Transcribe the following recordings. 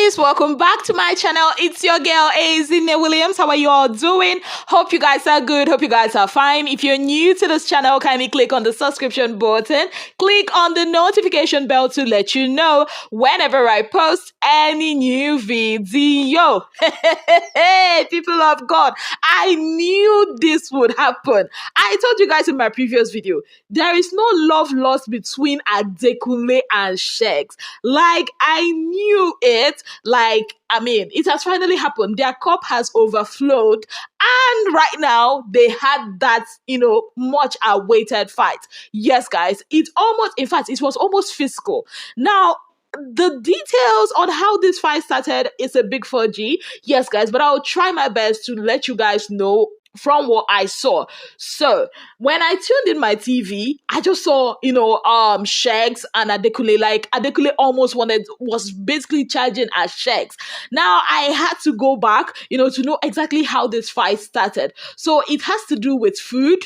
ladies, welcome back to my channel. It's your girl Adekunle Williams. How are you all doing? Hope you guys are good. Hope you guys are fine. If you're new to this channel, kindly click on the subscription button. Click on the notification bell to let you know whenever I post any new video. People of God, I knew this would happen. I told you guys in my previous video, there is no love lost between Adekunle and Sheggz. Like, I knew it. Like, I mean, it has finally happened. Their cup has overflowed. And right now, they had that, much awaited fight. Yes, guys, it was almost physical. Now, the details on how this fight started is a big 4G. Yes, guys, but I'll try my best to let you guys know from what I saw. So when I tuned in my TV, I just saw, Sheggz and Adekunle. Like, Adekunle was basically charging at Sheggz. Now I had to go back, to know exactly how this fight started. So it has to do with food.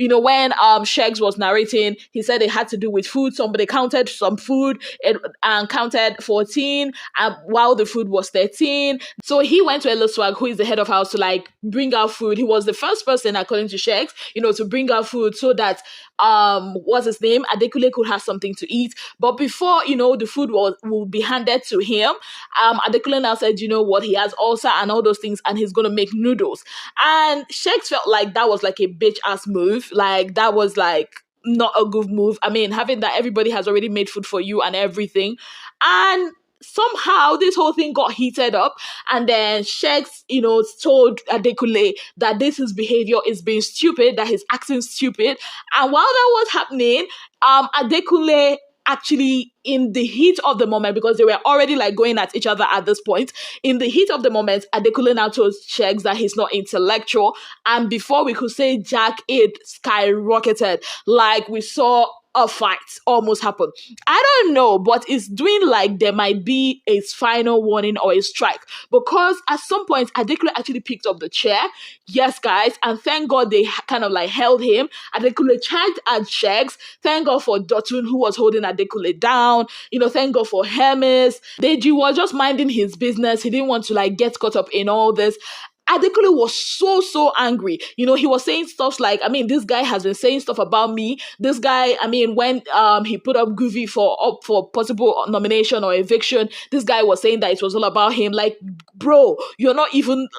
When Sheggz was narrating, he said it had to do with food. Somebody counted some food and counted 14, while the food was 13. So he went to Eloswag, who is the head of house, to bring out food. He was the first person, according to Sheggz, to bring out food so that Adekunle could have something to eat. But before, the food will be handed to him, Adekunle now said, he has ulcer and all those things, and he's gonna make noodles. And Sheggz felt like that was like a bitch ass move. Like, that was not a good move. I mean, having that everybody has already made food for you and everything. And somehow this whole thing got heated up, and then Sheggz, told Adekunle that his behavior is being stupid, that he's acting stupid. And while that was happening, Adekunle actually, in the heat of the moment, because they were already going at each other at this point, in the heat of the moment, Adekunle now told Sheggz that he's not intellectual, and before we could say Jack, it skyrocketed. Like, we saw a fight almost happen. I don't know, but it's doing like there might be a final warning or a strike, because at some point Adekunle actually picked up the chair. Yes, guys, and thank God they kind of held him. Adekunle charged at Sheggz. Thank God for Dotun, who was holding Adekunle down. Thank God for Hermes. Deji was just minding his business. He didn't want to get caught up in all this. Adekunle was so angry. He was saying stuff like, this guy has been saying stuff about me. This guy, when he put up Goofy for possible nomination or eviction, this guy was saying that it was all about him. Like, bro, you're not even,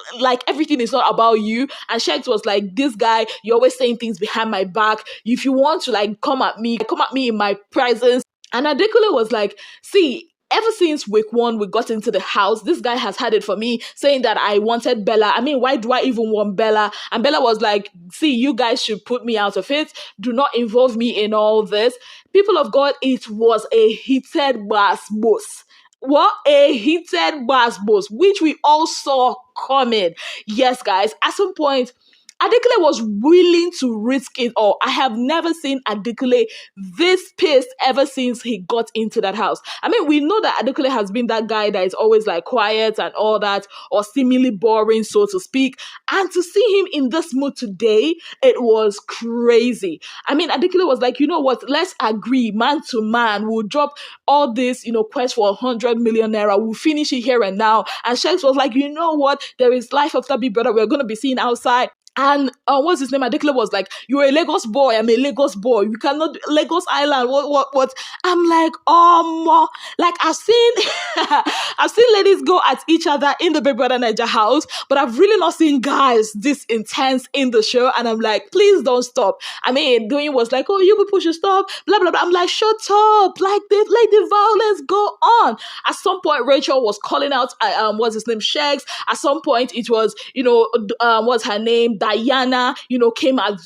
everything is not about you. And Sheggz was like, this guy, you're always saying things behind my back. If you want to come at me in my presence. And Adekunle was like, see, ever since week 1, we got into the house, this guy has had it for me, saying that I wanted Bella. Why do I even want Bella? And Bella was like, see, you guys should put me out of it. Do not involve me in all this. People of God, it was a heated basbos. What a heated basbos, which we all saw coming. Yes, guys, at some point, Adekunle was willing to risk it all. I have never seen Adekunle this pissed ever since he got into that house. We know that Adekunle has been that guy that is always quiet and all that, or seemingly boring, so to speak. And to see him in this mood today, it was crazy. Adekunle was like, you know what? Let's agree, man to man. We'll drop all this, quest for 100 million naira. We'll finish it here and now. And Sheggz was like, you know what? There is life after Big Brother. We're going to be seen outside. And what's his name? Adekunle was like, you're a Lagos boy. I'm a Lagos boy. You cannot Lagos Island. What? I'm like, I've seen I've seen ladies go at each other in the Bbnaija house, but I've really not seen guys this intense in the show. And I'm like, please don't stop. Doing was like, oh, you people should stop. Blah blah blah. I'm like, shut up. Let the violence go on. At some point, Rachel was calling out what's his name? Sheggz. At some point, it was what's her name? Diana, came at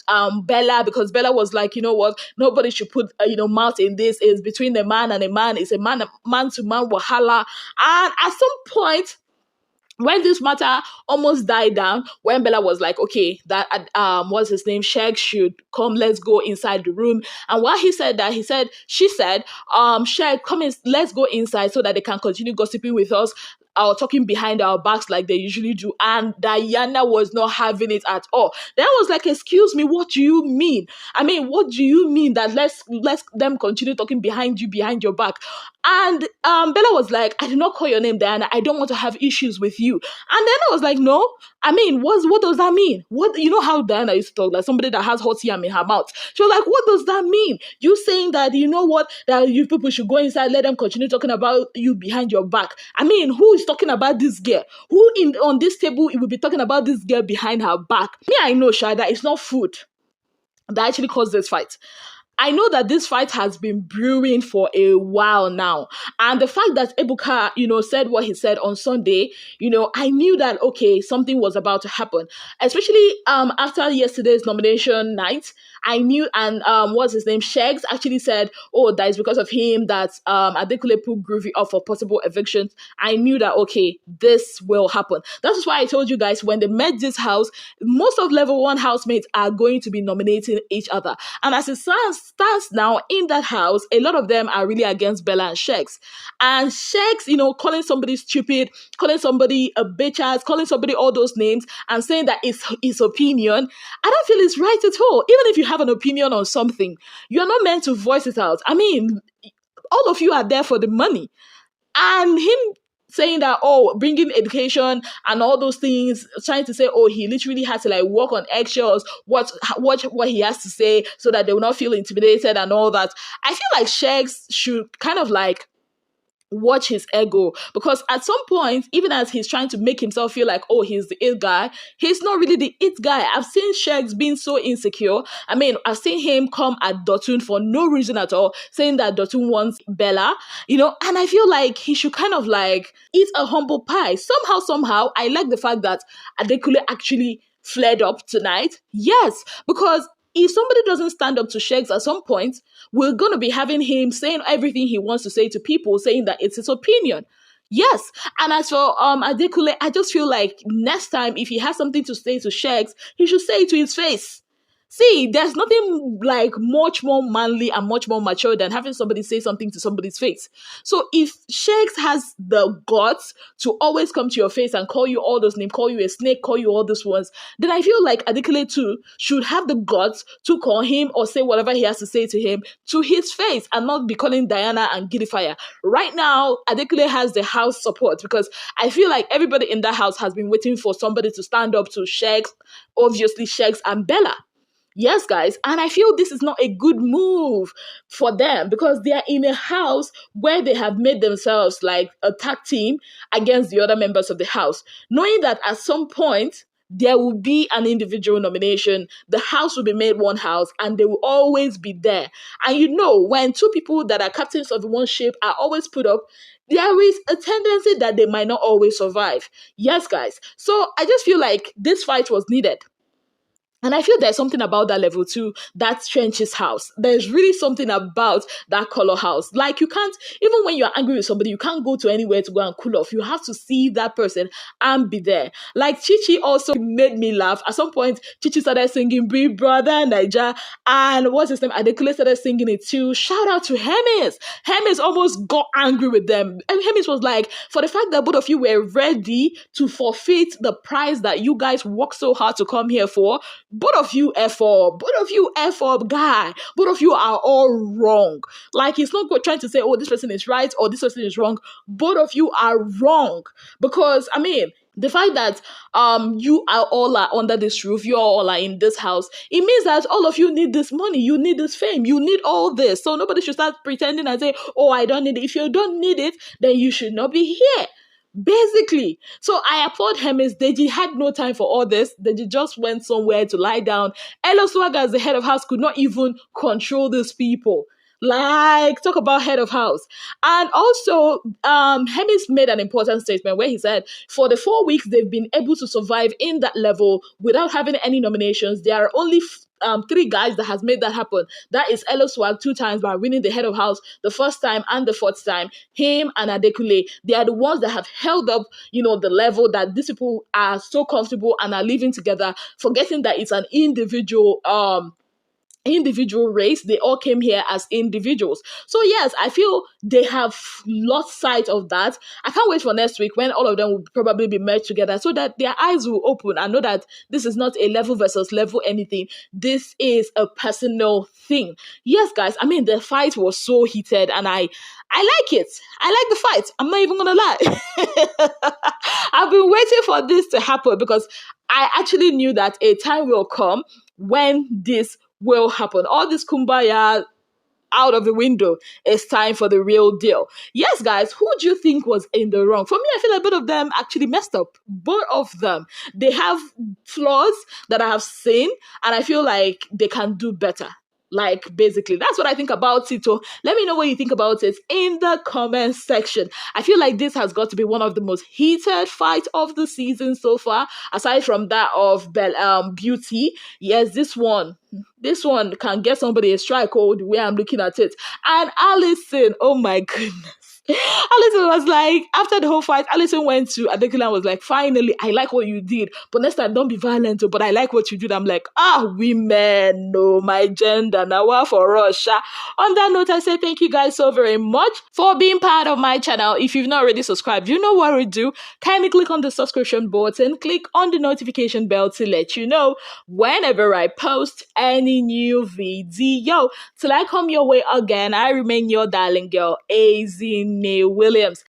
Bella, because Bella was like, you know what, nobody should put mouth in this. It's between a man and a man. It's a man to man wahala. And at some point, when this matter almost died down, when Bella was like, okay, that what's his name, Sheggz should come, let's go inside the room. And while he said that, she said, Sheggz, come in, let's go inside so that they can continue gossiping with us. talking behind our backs like they usually do. And Diana was not having it at all. That was like, excuse me, what do you mean? I mean, what do you mean that let's them continue talking behind you, behind your back? And Bella was like, I did not call your name, Diana. I don't want to have issues with you. And then I was like, no. I mean, what does that mean? What, you know how Diana used to talk, like somebody that has hot yam in her mouth. She was like, what does that mean? You saying that, you know what, that you people should go inside, let them continue talking about you behind your back. I mean, who is talking about this girl? Who on this table will be talking about this girl behind her back? Me, I know, Sha, that it's not food that actually caused this fight. I know that this fight has been brewing for a while now. And the fact that Ebuka, said what he said on Sunday, I knew that, okay, something was about to happen. Especially after yesterday's nomination night, I knew, and what's his name? Sheggz actually said, oh, that is because of him that Adekunle put Groovy up for possible evictions. I knew that, okay, this will happen. That's why I told you guys, when they met this house, most of level 1 housemates are going to be nominating each other. And as it stands now in that house, a lot of them are really against Bella and Sheggz. And Sheggz, calling somebody stupid, calling somebody a bitch ass, calling somebody all those names, and saying that it's his opinion, I don't feel it's right at all. Even if you have an opinion on something, you're not meant to voice it out. I mean, all of you are there for the money. And him saying that, oh, bringing education and all those things, trying to say, oh, he literally has to like walk on eggshells, watch what he has to say so that they will not feel intimidated and all that. I feel like Sheggz should kind of like watch his ego, because at some point, even as he's trying to make himself feel like, oh, he's the it guy, he's not really the it guy. I've seen Sheggz being so insecure. I mean, I've seen him come at Dotun for no reason at all, saying that Dotun wants Bella, and I feel like he should kind of like eat a humble pie. Somehow, I like the fact that Adekunle actually flared up tonight. Yes, because if somebody doesn't stand up to Sheggz at some point, we're going to be having him saying everything he wants to say to people, saying that it's his opinion. Yes. And as for Adekunle, I just feel like next time, if he has something to say to Sheggz, he should say it to his face. See, there's nothing like much more manly and much more mature than having somebody say something to somebody's face. So if Sheggz has the guts to always come to your face and call you all those names, call you a snake, call you all those ones, then I feel like Adekunle too should have the guts to call him or say whatever he has to say to him to his face and not be calling Diana and Gidifire. Right now, Adekunle has the house support, because I feel like everybody in that house has been waiting for somebody to stand up to Sheggz, obviously Sheggz and Bella. Yes, guys, and I feel this is not a good move for them, because they are in a house where they have made themselves like a tag team against the other members of the house, knowing that at some point there will be an individual nomination, the house will be made one house, and they will always be there. And when two people that are captains of one ship are always put up, there is a tendency that they might not always survive. Yes, guys. So I just feel like this fight was needed. And I feel there's something about that level 2, that Trench's house. There's really something about that color house. Like, you can't, even when you're angry with somebody, you can't go to anywhere to go and cool off. You have to see that person and be there. Like, Chichi also made me laugh. At some point, Chichi started singing Bbnaija, and what's his name? Adekunle started singing it too. Shout out to Hemis. Hemis almost got angry with them. And Hemis was like, for the fact that both of you were ready to forfeit the prize that you guys worked so hard to come here for, both of you F up, guy. Both of you are all wrong. Like, he's not trying to say, oh, this person is right or this person is wrong. Both of you are wrong. Because, I mean, the fact that you are all are under this roof, you all are in this house, it means that all of you need this money, you need this fame, you need all this. So nobody should start pretending and say, oh, I don't need it. If you don't need it, then you should not be here. Basically. So I applaud Hemis. Deji had no time for all this. Deji just went somewhere to lie down. Elo Swagger, as the head of house, could not even control these people. Like, talk about head of house. And also, Hemis made an important statement where he said, for the 4 weeks they've been able to survive in that level without having any nominations, there are only 3 guys that has made that happen. That is Elo Swag 2 times by winning the head of house the first time and the 4th time. Him and Adekunle, they are the ones that have held up, the level that these people are so comfortable and are living together, forgetting that it's an individual individual race. They all came here as individuals. So yes, I feel they have lost sight of that. I can't wait for next week when all of them will probably be merged together so that their eyes will open and know that this is not a level versus level anything. This is a personal thing. Yes, guys, I mean, the fight was so heated and I like it. I like the fight. I'm not even gonna lie. I've been waiting for this to happen because I actually knew that a time will come when this will happen. All this kumbaya out of the window. It's time for the real deal. Yes, guys, who do you think was in the wrong? For me, I feel a bit of them actually messed up. Both of them. They have flaws that I have seen, and I feel like they can do better. Like, basically, that's what I think about it. So let me know what you think about it in the comment section. I feel like this has got to be one of the most heated fights of the season so far, aside from that of Beauty. Yes, this one can get somebody a strike the way I'm looking at it. And Allison, oh my goodness. Allison was like, after the whole fight, Allison went to Adekunle and was like, finally, I like what you did. But next time, don't be violent, but I like what you did. I'm like, women, no, my gender, now for us. On that note, I say thank you guys so very much for being part of my channel. If you've not already subscribed, you know what to do. Kindly click on the subscription button, click on the notification bell to let you know whenever I post any new video. Till I come your way again, I remain your darling girl, Williams.